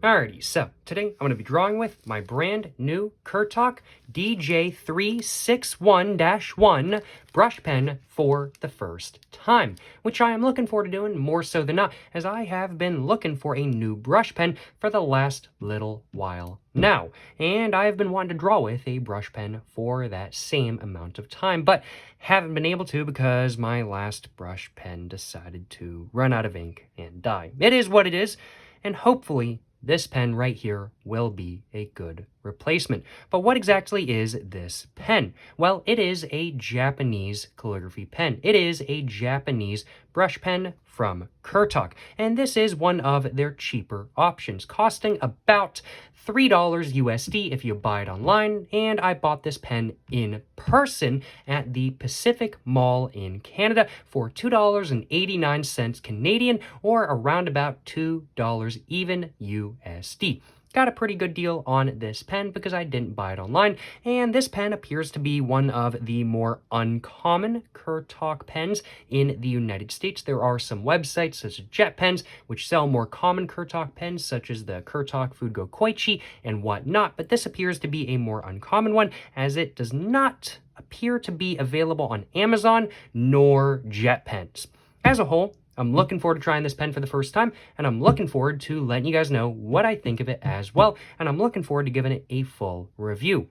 Alrighty, so today I'm going to be drawing with my brand new Kuretake DJ361-1 brush pen for the first time, which I am looking forward to doing more so than not, as I have been looking for a new brush pen for the last little while now, and I have been wanting to draw with a brush pen for that same amount of time, but haven't been able to because my last brush pen decided to run out of ink and die. It is what it is, and hopefully this pen right here will be a good replacement. But what exactly is this pen? Well, it is a Japanese calligraphy pen. It is a Japanese brush pen from Kuretake, and this is one of their cheaper options, costing about $3 USD if you buy it online, and I bought this pen in person at the Pacific Mall in Canada for $2.89 Canadian, or around about $2 even USD. Got a pretty good deal on this pen because I didn't buy it online, and this pen appears to be one of the more uncommon Kuretake pens in the United States. There are some websites such as Jet Pens which sell more common Kuretake pens such as the Kuretake Fugo Koichi and whatnot, but this appears to be a more uncommon one as it does not appear to be available on Amazon nor Jet Pens. As a whole, I'm looking forward to trying this pen for the first time, and I'm looking forward to letting you guys know what I think of it as well, and I'm looking forward to giving it a full review.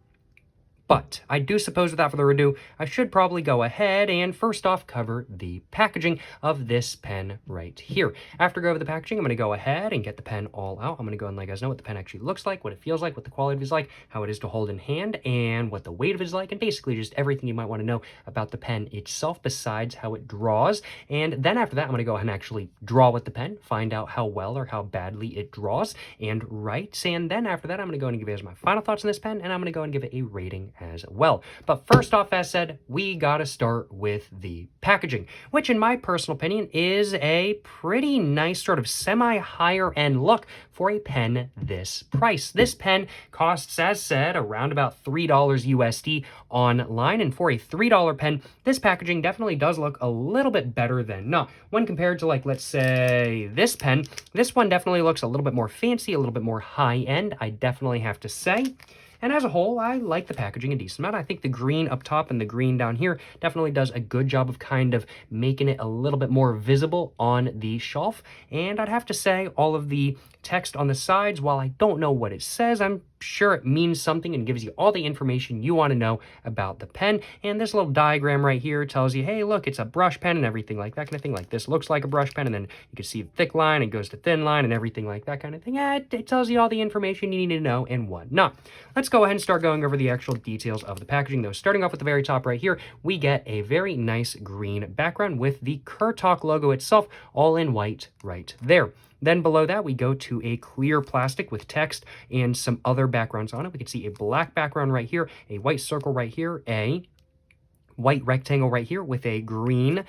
But I do suppose without further ado, I should probably go ahead and first off cover the packaging of this pen right here. After I go over the packaging, I'm going to go ahead and get the pen all out. I'm going to go and let you guys know what the pen actually looks like, what it feels like, what the quality is like, how it is to hold in hand, and what the weight of it is like, and basically just everything you might want to know about the pen itself besides how it draws. And then after that, I'm going to go ahead and actually draw with the pen, find out how well or how badly it draws and writes. And then after that, I'm going to go and give you guys my final thoughts on this pen, and I'm going to go and give it a rating as well. But first off, as said, we gotta start with the packaging, which in my personal opinion is a pretty nice sort of semi-higher end look for a pen this price. This pen costs, as said, around about $3 USD online, and for a $3 pen, this packaging definitely does look a little bit better than not. When compared to, like, let's say this pen, this one definitely looks a little bit more fancy, a little bit more high-end, I definitely have to say. And as a whole, I like the packaging a decent amount. I think the green up top and the green down here definitely does a good job of kind of making it a little bit more visible on the shelf. And I'd have to say all of the text on the sides, while I don't know what it says, I'm sure it means something and gives you all the information you want to know about the pen. And this little diagram right here tells you, hey, look, it's a brush pen and everything like that kind of thing. Like this looks like a brush pen, and then you can see the thick line, it goes to thin line and everything like that kind of thing. Yeah, it tells you all the information you need to know and whatnot. Let's go ahead and start going over the actual details of the packaging, though. Starting off with the very top right here, we get a very nice green background with the Kuretake logo itself all in white right there. Then below that, we go to a clear plastic with text and some other backgrounds on it. We can see a black background right here, a white circle right here, a white rectangle right here with a green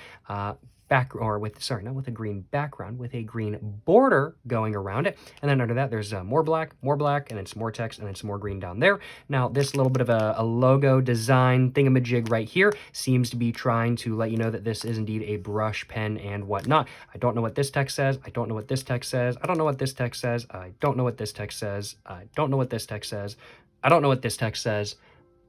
not with a green background, with a green border going around it. And then under that, there's more black, and then some more text, and then some more green down there. Now, this little bit of a logo design thingamajig right here seems to be trying to let you know that this is indeed a brush pen and whatnot. I don't know what this text says. I don't know what this text says. I don't know what this text says. I don't know what this text says. I don't know what this text says. I don't know what this text says.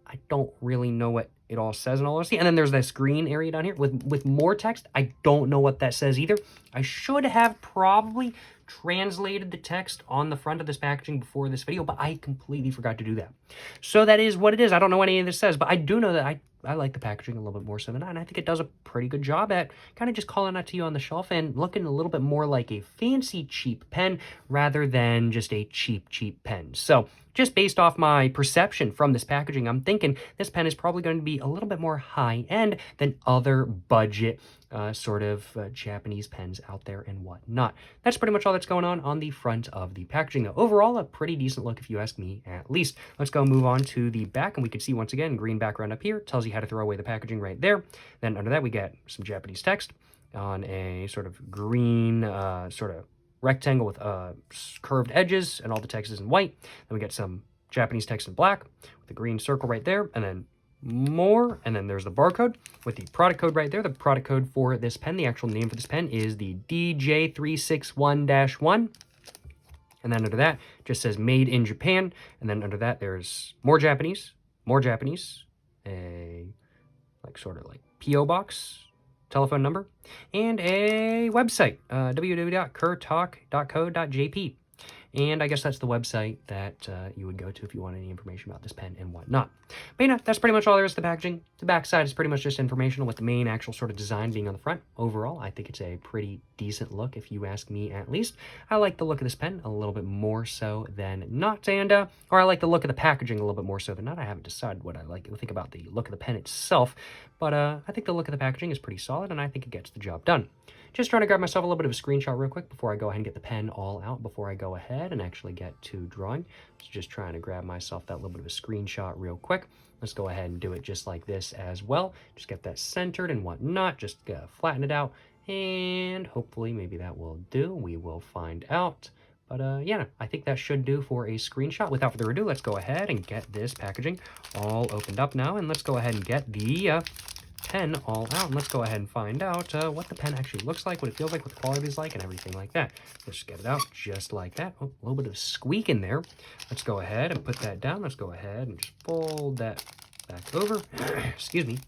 I don't really know what it all says in all honesty. And then there's this green area down here with more text. I don't know what that says either. I should have probably translated the text on the front of this packaging before this video, but I completely forgot to do that. So that is what it is. I don't know what any of this says, but I do know that I like the packaging a little bit more so than that, and I think it does a pretty good job at kind of just calling out to you on the shelf and looking a little bit more like a fancy, cheap pen rather than just a cheap pen. So just based off my perception from this packaging, I'm thinking this pen is probably going to be a little bit more high-end than other budget Japanese pens out there and whatnot. That's pretty much all that's going on the front of the packaging, though. Overall, a pretty decent look if you ask me, at least. Let's go move on to the back, and we can see once again, green background up here tells you how to throw away the packaging right there. Then under that, we get some Japanese text on a sort of green rectangle with curved edges, and all the text is in white. Then we get some Japanese text in black with a green circle right there, and then more, and then there's the barcode with the product code right there. The product code for this pen, the actual name for this pen is the DJ361-1. And then under that, just says Made in Japan. And then under that, there's more Japanese, a like sort of like P.O. box, telephone number, and a website, www.kuretake.co.jp. And I guess that's the website that you would go to if you want any information about this pen and whatnot. But that's pretty much all there is to the packaging. The back side is pretty much just informational with the main actual sort of design being on the front. Overall, I think it's a pretty decent look if you ask me at least. I like the look of this pen a little bit more so than not, and or I like the look of the packaging a little bit more so than not. I haven't decided what I like to think about the look of the pen itself, but I think the look of the packaging is pretty solid and I think it gets the job done. Just trying to grab myself a little bit of a screenshot real quick before I go ahead and get the pen all out, before I go ahead and actually get to drawing. So just trying to grab myself that little bit of a screenshot real quick. Let's go ahead and do it just like this as well. Just get that centered and whatnot. Just flatten it out and hopefully maybe that will do. We will find out. But yeah, I think that should do for a screenshot. Without further ado, let's go ahead and get this packaging all opened up now. And let's go ahead and get the pen all out, and let's go ahead and find out what the pen actually looks like, what it feels like, what the quality is like, and everything like that. Let's just get it out just like that. Oh, a little bit of squeak in there. Let's go ahead and put that down. Let's go ahead and just fold that back over. Excuse me.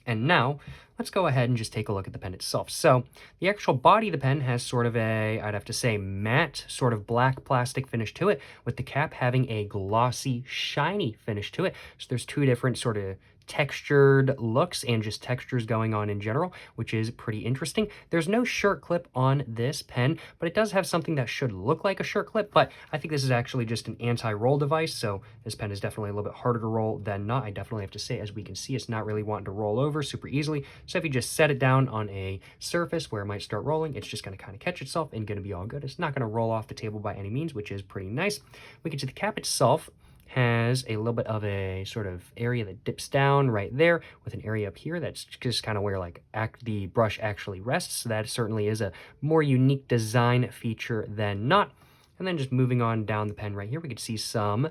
And now, let's go ahead and just take a look at the pen itself. So, the actual body of the pen has sort of a, I'd have to say, matte, sort of black plastic finish to it, with the cap having a glossy, shiny finish to it. So there's two different sort of textured looks and just textures going on in general, which is pretty interesting. There's no shirt clip on this pen, but it does have something that should look like a shirt clip, but I think this is actually just an anti-roll device, so this pen is definitely a little bit harder to roll than not. I definitely have to say, as we can see, it's not really wanting to roll over super easily, so if you just set it down on a surface where it might start rolling, it's just going to kind of catch itself and going to be all good. It's not going to roll off the table by any means, which is pretty nice. We can see the cap itself has a little bit of a sort of area that dips down right there with an area up here that's just kind of where like the brush actually rests. So that certainly is a more unique design feature than not. And then just moving on down the pen right here, we could see some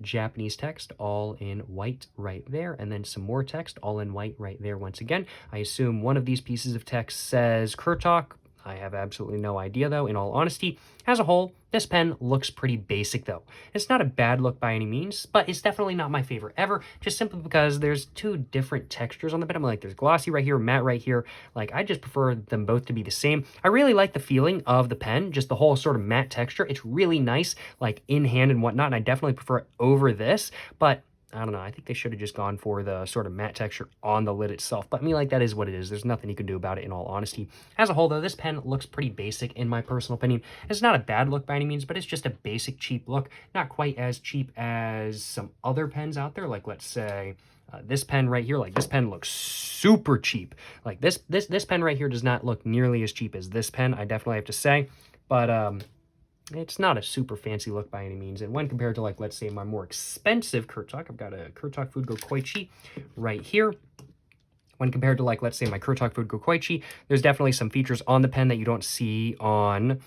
Japanese text all in white right there, and then some more text all in white right there once again. I assume one of these pieces of text says Kuretake. I have absolutely no idea, though, in all honesty. As a whole, this pen looks pretty basic, though. It's not a bad look by any means, but it's definitely not my favorite ever, just simply because there's two different textures on the pen. I'm like, there's glossy right here, matte right here. Like, I just prefer them both to be the same. I really like the feeling of the pen, just the whole sort of matte texture. It's really nice, like, in hand and whatnot, and I definitely prefer it over this, but I don't know, I think they should have just gone for the sort of matte texture on the lid itself. But I mean, like, that is what it is. There's nothing you can do about it, in all honesty. As a whole, though, this pen looks pretty basic, in my personal opinion. It's not a bad look by any means, but it's just a basic, cheap look. Not quite as cheap as some other pens out there, like, let's say, this pen right here. Like, this pen looks super cheap. Like, this pen right here does not look nearly as cheap as this pen, I definitely have to say. But, it's not a super fancy look by any means, and when compared to, like, let's say my more expensive Kuretake, I've got a Kuretake Fugo Koichi right here. When compared to, like, let's say my Kuretake Fugo Koichi, there's definitely some features on the pen that you don't see on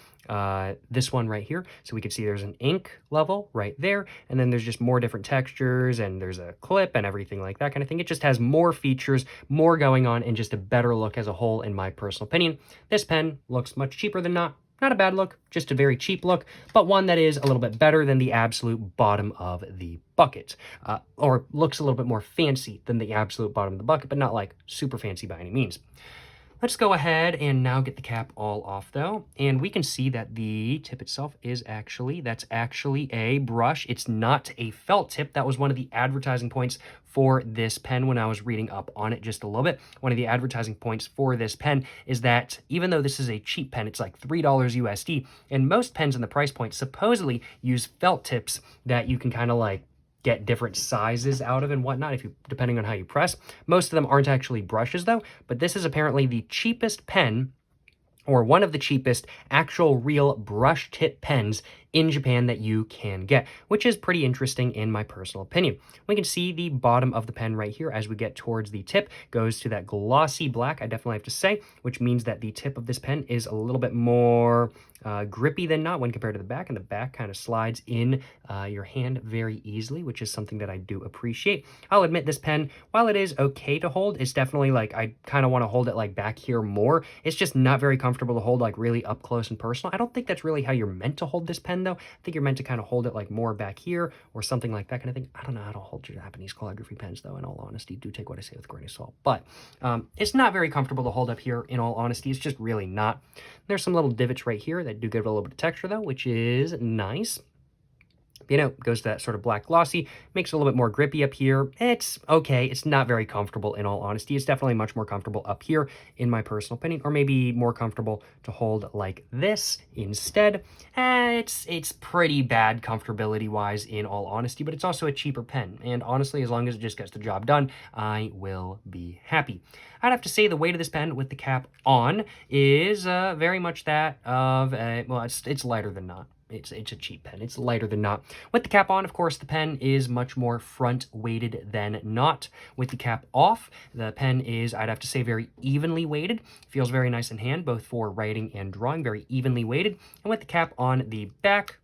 this one right here. So we can see there's an ink level right there, and then there's just more different textures, and there's a clip and everything like that kind of thing. It just has more features, more going on, and just a better look as a whole, in my personal opinion. This pen looks much cheaper than not. Not a bad look, just a very cheap look, but one that is a little bit better than the absolute bottom of the bucket. Or looks a little bit more fancy than the absolute bottom of the bucket, but not like super fancy by any means. Let's go ahead and now get the cap all off, though, and we can see that the tip itself is that's actually a brush. It's not a felt tip. That was one of the advertising points for this pen when I was reading up on it just a little bit. One of the advertising points for this pen is that even though this is a cheap pen, it's like $3 USD, and most pens in the price point supposedly use felt tips that you can kind of like get different sizes out of and whatnot, depending on how you press. Most of them aren't actually brushes, though, but this is apparently the cheapest pen, or one of the cheapest actual real brush tip pens in Japan that you can get, which is pretty interesting in my personal opinion. We can see the bottom of the pen right here as we get towards the tip goes to that glossy black, I definitely have to say, which means that the tip of this pen is a little bit more grippy than not when compared to the back, and the back kind of slides in your hand very easily, which is something that I do appreciate. I'll admit this pen, while it is okay to hold, it's definitely like I kind of want to hold it like back here more. It's just not very comfortable to hold like really up close and personal. I don't think that's really how you're meant to hold this pen, pen, though. I think you're meant to kind of hold it like more back here or something like that kind of thing. I don't know how to hold your Japanese calligraphy pens, though, in all honesty. Do take what I say with a grain of salt. But it's not very comfortable to hold up here, in all honesty. It's just really not. There's some little divots right here that do give it a little bit of texture, though, which is nice. You know, goes to that sort of black glossy, makes it a little bit more grippy up here. It's okay. It's not very comfortable, in all honesty. It's definitely much more comfortable up here, in my personal opinion, or maybe more comfortable to hold like this instead. It's pretty bad comfortability-wise, in all honesty, but it's also a cheaper pen, and honestly, as long as it just gets the job done, I will be happy. I'd have to say the weight of this pen with the cap on is very much that of, well, it's lighter than not. It's a cheap pen. It's lighter than not. With the cap on, of course, the pen is much more front-weighted than not. With the cap off, the pen is, I'd have to say, very evenly weighted. Feels very nice in hand, both for writing and drawing, very evenly weighted. And with the cap on the back,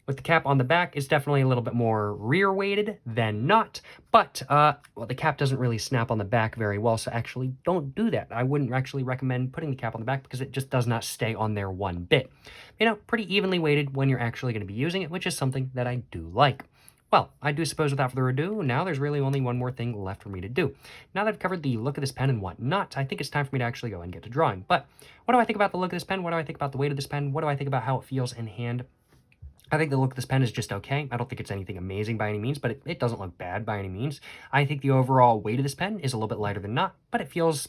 with the cap on the back, it's definitely a little bit more rear-weighted than not, but, well, the cap doesn't really snap on the back very well, so actually don't do that. I wouldn't actually recommend putting the cap on the back because it just does not stay on there one bit. You know, pretty evenly weighted when you're actually going to be using it, which is something that I do like. Well, I do suppose without further ado, now there's really only one more thing left for me to do. Now that I've covered the look of this pen and whatnot, I think it's time for me to actually go and get to drawing. But what do I think about the look of this pen? What do I think about the weight of this pen? What do I think about how it feels in hand? I think the look of this pen is just okay. I don't think it's anything amazing by any means, but it doesn't look bad by any means. I think the overall weight of this pen is a little bit lighter than not, but it feels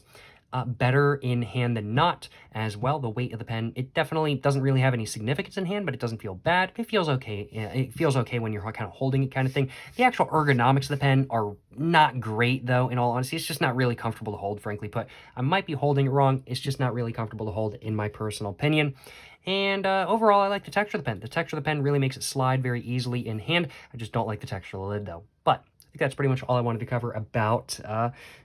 better in hand than not as well. The weight of the pen, it definitely doesn't really have any significance in hand, but it doesn't feel bad. It feels okay. It feels okay when you're kind of holding it kind of thing. The actual ergonomics of the pen are not great, though, in all honesty. It's just not really comfortable to hold, frankly put. I might be holding it wrong. It's just not really comfortable to hold, in my personal opinion. And overall, I like the texture of the pen. The texture of the pen really makes it slide very easily in hand. I just don't like the texture of the lid, though. But I think that's pretty much all I wanted to cover about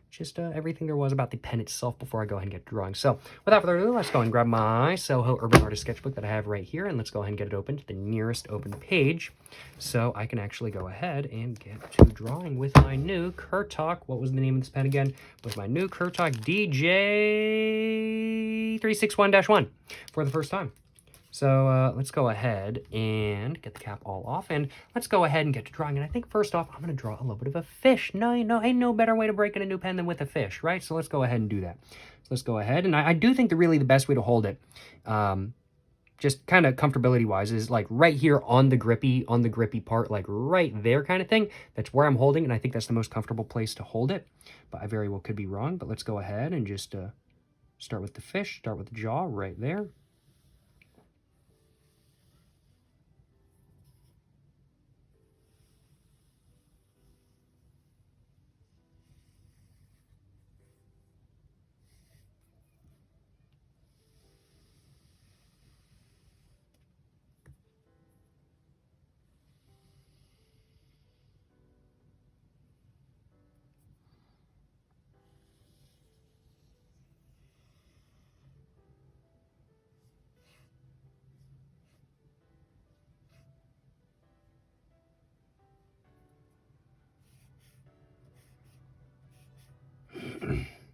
just everything there was about the pen itself before I go ahead and get drawing. So without further ado, let's go and grab my Soho Urban Artist sketchbook that I have right here, and let's go ahead and get it open to the nearest open page so I can actually go ahead and get to drawing with my new Kuretake. What was the name of this pen again? With my new Kuretake DJ361-1 for the first time. So let's go ahead and get the cap all off, and let's go ahead and get to drawing. And I think first off, I'm going to draw a little bit of a fish. No, ain't no better way to break in a new pen than with a fish, right? So let's go ahead and do that. So let's go ahead, and I do think the best way to hold it, just kind of comfortability-wise, is like right here on the grippy part, like right there kind of thing. That's where I'm holding, and I think that's the most comfortable place to hold it. But I very well could be wrong. But let's go ahead and just start with the fish, start with the jaw right there.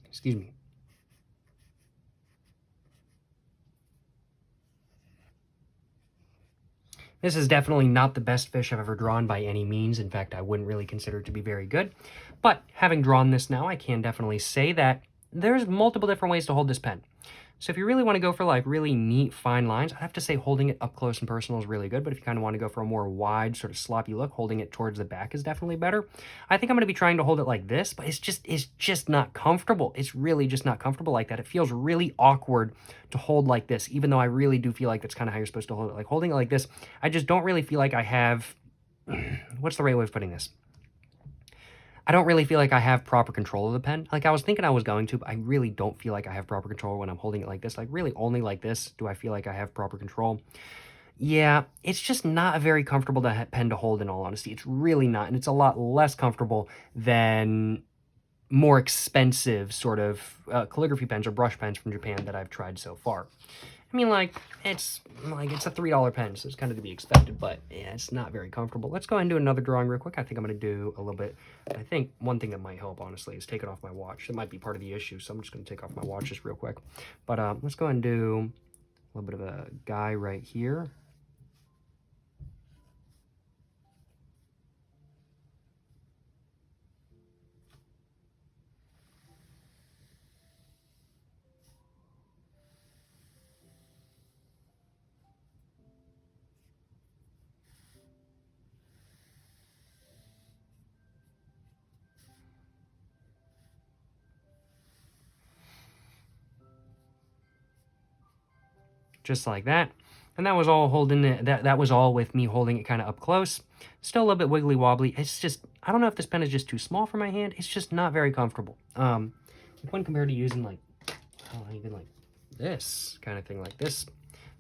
Excuse me. This is definitely not the best fish I've ever drawn by any means. In fact, I wouldn't really consider it to be very good. But having drawn this now, I can definitely say that there's multiple different ways to hold this pen. So if you really want to go for like really neat, fine lines, I'd have to say holding it up close and personal is really good. But if you kind of want to go for a more wide, sort of sloppy look, holding it towards the back is definitely better. I think I'm going to be trying to hold it like this, but it's just not comfortable. It's really just not comfortable like that. It feels really awkward to hold like this, even though I really do feel like that's kind of how you're supposed to hold it. Like holding it like this, I just don't really feel like I have, what's the right way of putting this? I don't really feel like I have proper control of the pen. Like, I was thinking I was going to, but I really don't feel like I have proper control when I'm holding it like this. Like, really only like this do I feel like I have proper control. Yeah, it's just not a very comfortable pen to hold, in all honesty. It's really not, and it's a lot less comfortable than more expensive sort of calligraphy pens or brush pens from Japan that I've tried so far. I mean, it's a $3 pen, so it's kind of to be expected, but yeah, it's not very comfortable. Let's go ahead and do another drawing real quick. I think I'm going to do a little bit. I think one thing that might help, honestly, is taking off my watch. It might be part of the issue, so I'm just going to take off my watch just real quick. But let's go ahead and do a little bit of a guy right here. Just like that. And that was all holding it, that was all with me holding it kind of up close. Still a little bit wiggly wobbly. It's just, I don't know if this pen is just too small for my hand. It's just not very comfortable. When compared to using like, even like this kind of thing like this,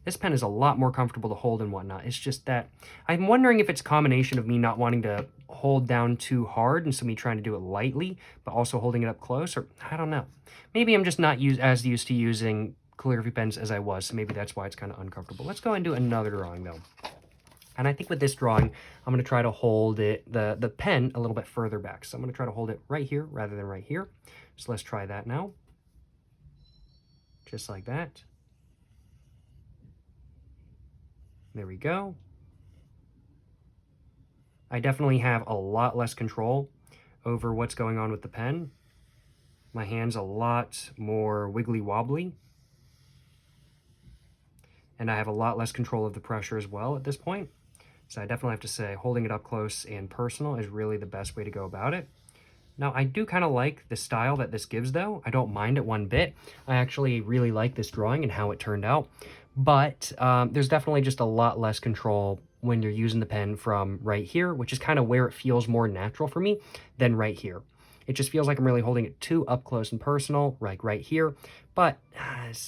this pen is a lot more comfortable to hold and whatnot. It's just that I'm wondering if it's a combination of me not wanting to hold down too hard and so me trying to do it lightly, but also holding it up close, or I don't know. Maybe I'm just not as used to using calligraphy pens as I was, so maybe that's why it's kind of uncomfortable. Let's go and do another drawing though. And I think with this drawing, I'm going to try to hold it, the pen a little bit further back. So I'm going to try to hold it right here rather than right here. So let's try that now. Just like that. There we go. I definitely have a lot less control over what's going on with the pen. My hand's a lot more wiggly wobbly. And I have a lot less control of the pressure as well at this point. So I definitely have to say holding it up close and personal is really the best way to go about it. Now, I do kind of like the style that this gives, though. I don't mind it one bit. I actually really like this drawing and how it turned out. But there's definitely just a lot less control when you're using the pen from right here, which is kind of where it feels more natural for me than right here. It just feels like I'm really holding it too up close and personal, like right here. But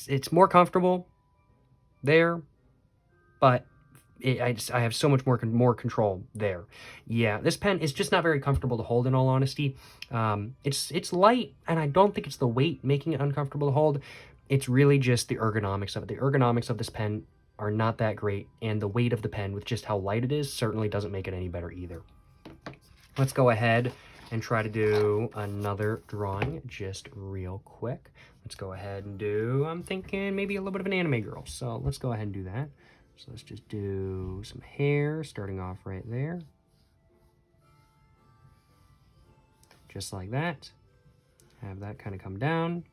it's more comfortable there, but I have so much more control there. Yeah, this pen is just not very comfortable to hold, in all honesty. It's light, and I don't think it's the weight making it uncomfortable to hold. It's really just the ergonomics of it. The ergonomics of this pen are not that great, and the weight of the pen, with just how light it is, certainly doesn't make it any better either. Let's go ahead and try to do another drawing just real quick. Let's go ahead and do, I'm thinking maybe a little bit of an anime girl. So let's go ahead and do that. So let's just do some hair starting off right there. Just like that. Have that kind of come down.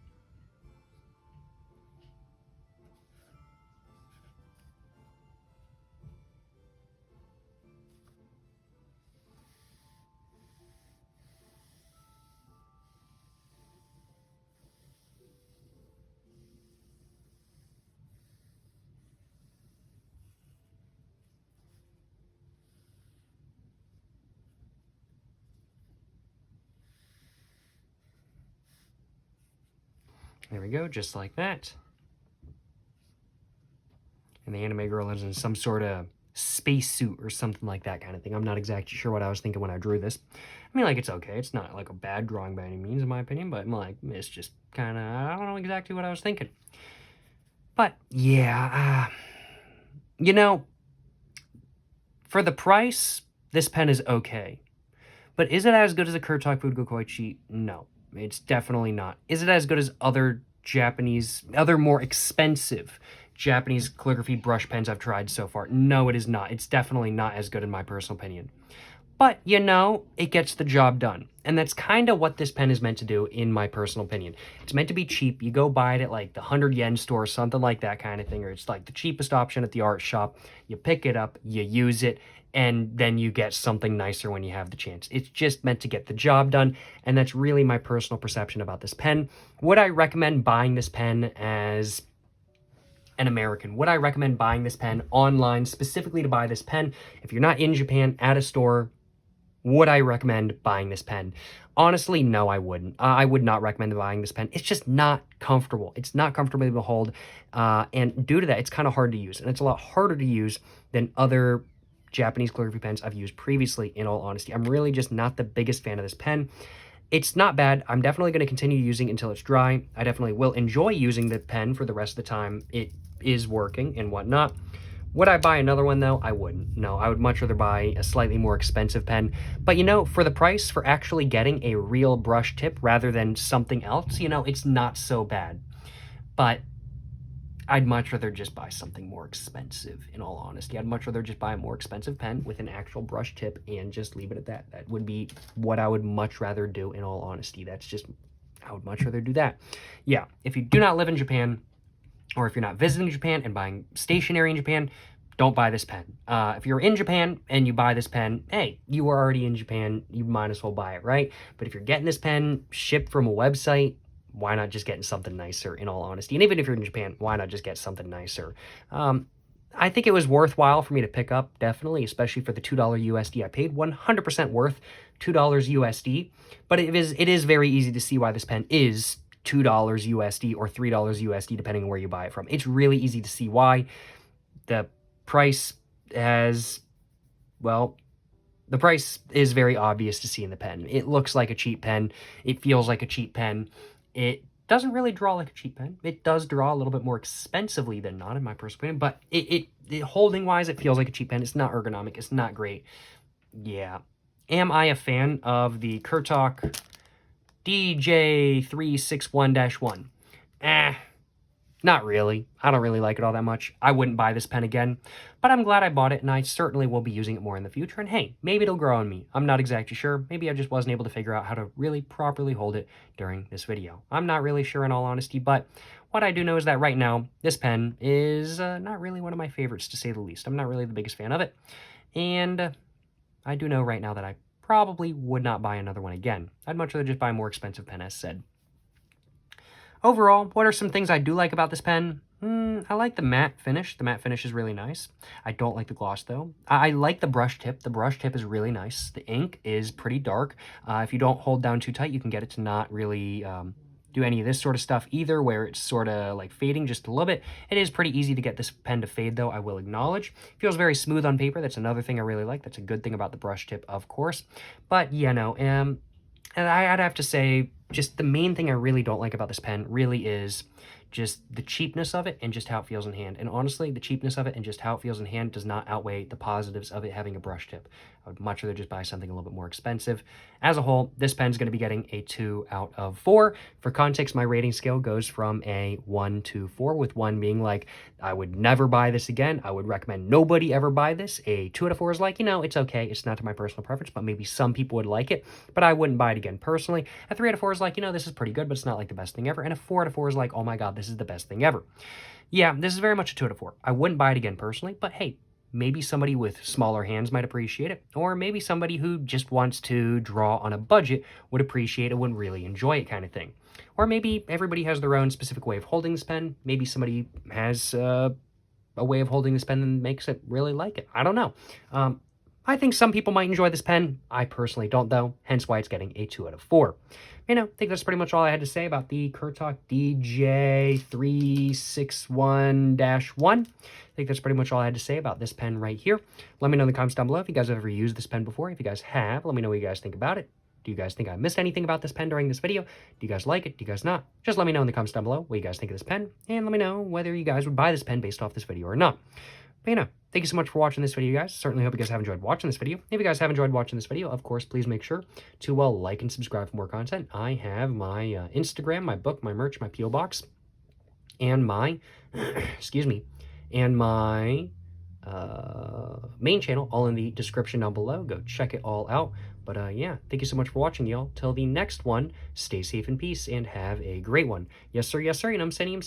There we go, just like that. And the anime girl is in some sort of spacesuit or something like that kind of thing. I'm not exactly sure what I was thinking when I drew this. I mean, like, it's okay. It's not like a bad drawing by any means, in my opinion, but like, it's just kind of, I don't know exactly what I was thinking. But yeah, you know, for the price, this pen is okay. But is it as good as a Kuretake Koichi? No, it's definitely not. Is it as good as other more expensive Japanese calligraphy brush pens I've tried so far? No, it is not. It's definitely not as good in my personal opinion. But, you know, it gets the job done. And that's kind of what this pen is meant to do, in my personal opinion. It's meant to be cheap. You go buy it at like the 100 yen store, something like that kind of thing, or it's like the cheapest option at the art shop. You pick it up, you use it, and then you get something nicer when you have the chance. It's just meant to get the job done, and that's really my personal perception about this pen. Would I recommend buying this pen as an American? Would I recommend buying this pen online, specifically to buy this pen? If you're not in Japan, at a store, would I recommend buying this pen? Honestly, no, I wouldn't. I would not recommend buying this pen. It's just not comfortable. It's not comfortable to hold, and due to that, it's kind of hard to use, and it's a lot harder to use than other Japanese calligraphy pens I've used previously, in all honesty. I'm really just not the biggest fan of this pen. It's not bad. I'm definitely going to continue using it until it's dry. I definitely will enjoy using the pen for the rest of the time it is working and whatnot. Would I buy another one, though? I wouldn't. No, I would much rather buy a slightly more expensive pen. But, you know, for the price, for actually getting a real brush tip rather than something else, you know, it's not so bad. But I'd much rather just buy something more expensive, in all honesty. I'd much rather just buy a more expensive pen with an actual brush tip and just leave it at that. That would be what I would much rather do, in all honesty. That's just, I would much rather do that. Yeah, if you do not live in Japan, or if you're not visiting Japan and buying stationery in Japan, don't buy this pen. If you're in Japan and you buy this pen, hey, you are already in Japan, you might as well buy it, right? But if you're getting this pen shipped from a website, why not just getting something nicer, in all honesty? And even if you're in Japan, why not just get something nicer? I think it was worthwhile for me to pick up, definitely, especially for the $2 USD I paid. 100% worth $2 USD. But it is very easy to see why this pen is $2 USD or $3 USD, depending on where you buy it from. It's really easy to see why. The price has, well, the price is very obvious to see in the pen. It looks like a cheap pen. It feels like a cheap pen. It doesn't really draw like a cheap pen. It does draw a little bit more expensively than not, in my personal opinion, but it holding-wise, it feels like a cheap pen. It's not ergonomic. It's not great. Yeah. Am I a fan of the Kuretake DJ361-1? Not really. I don't really like it all that much. I wouldn't buy this pen again, but I'm glad I bought it, and I certainly will be using it more in the future. And hey, maybe it'll grow on me. I'm not exactly sure. Maybe I just wasn't able to figure out how to really properly hold it during this video. I'm not really sure, in all honesty, but what I do know is that right now, this pen is not really one of my favorites, to say the least. I'm not really the biggest fan of it, and I do know right now that I probably would not buy another one again. I'd much rather just buy a more expensive pen, as said. Overall, what are some things I do like about this pen? I like the matte finish. The matte finish is really nice. I don't like the gloss, though. I like the brush tip. The brush tip is really nice. The ink is pretty dark. If you don't hold down too tight, you can get it to not really do any of this sort of stuff either, where it's sort of like fading just a little bit. It is pretty easy to get this pen to fade, though, I will acknowledge. Feels very smooth on paper. That's another thing I really like. That's a good thing about the brush tip, of course. But, yeah, no, and I'd have to say, just the main thing I really don't like about this pen really is just the cheapness of it and just how it feels in hand. And honestly, the cheapness of it and just how it feels in hand does not outweigh the positives of it having a brush tip. I would much rather just buy something a little bit more expensive. As a whole, this pen's going to be getting a 2 out of 4. For context, my rating scale goes from a 1 to 4, with 1 being like, I would never buy this again. I would recommend nobody ever buy this. A 2 out of 4 is like, you know, it's okay. It's not to my personal preference, but maybe some people would like it, but I wouldn't buy it again personally. A 3 out of 4 is like, you know, this is pretty good, but it's not like the best thing ever. And a 4 out of 4 is like, oh my God, this is the best thing ever. Yeah, this is very much a 2 out of 4. I wouldn't buy it again personally, but hey, maybe somebody with smaller hands might appreciate it, or maybe somebody who just wants to draw on a budget would appreciate it, would really enjoy it, kind of thing. Or maybe everybody has their own specific way of holding this pen. Maybe somebody has a way of holding this pen that makes it really like it. I don't know. I think some people might enjoy this pen. I personally don't, though, hence why it's getting a 2 out of 4. You know, I think that's pretty much all I had to say about the Kuretake DJ361-1. I think that's pretty much all I had to say about this pen right here. Let me know in the comments down below if you guys have ever used this pen before. If you guys have, let me know what you guys think about it. Do you guys think I missed anything about this pen during this video? Do you guys like it? Do you guys not? Just let me know in the comments down below what you guys think of this pen, and let me know whether you guys would buy this pen based off this video or not. But you know, thank you so much for watching this video, guys. Certainly hope you guys have enjoyed watching this video. If you guys have enjoyed watching this video, of course, please make sure to like and subscribe for more content. I have my Instagram, my book, my merch, my P.O. Box, and my, excuse me, and my main channel, all in the description down below. Go check it all out. But yeah, thank you so much for watching, y'all. Till the next one, stay safe in peace and have a great one. Yes, sir, and I'm saying.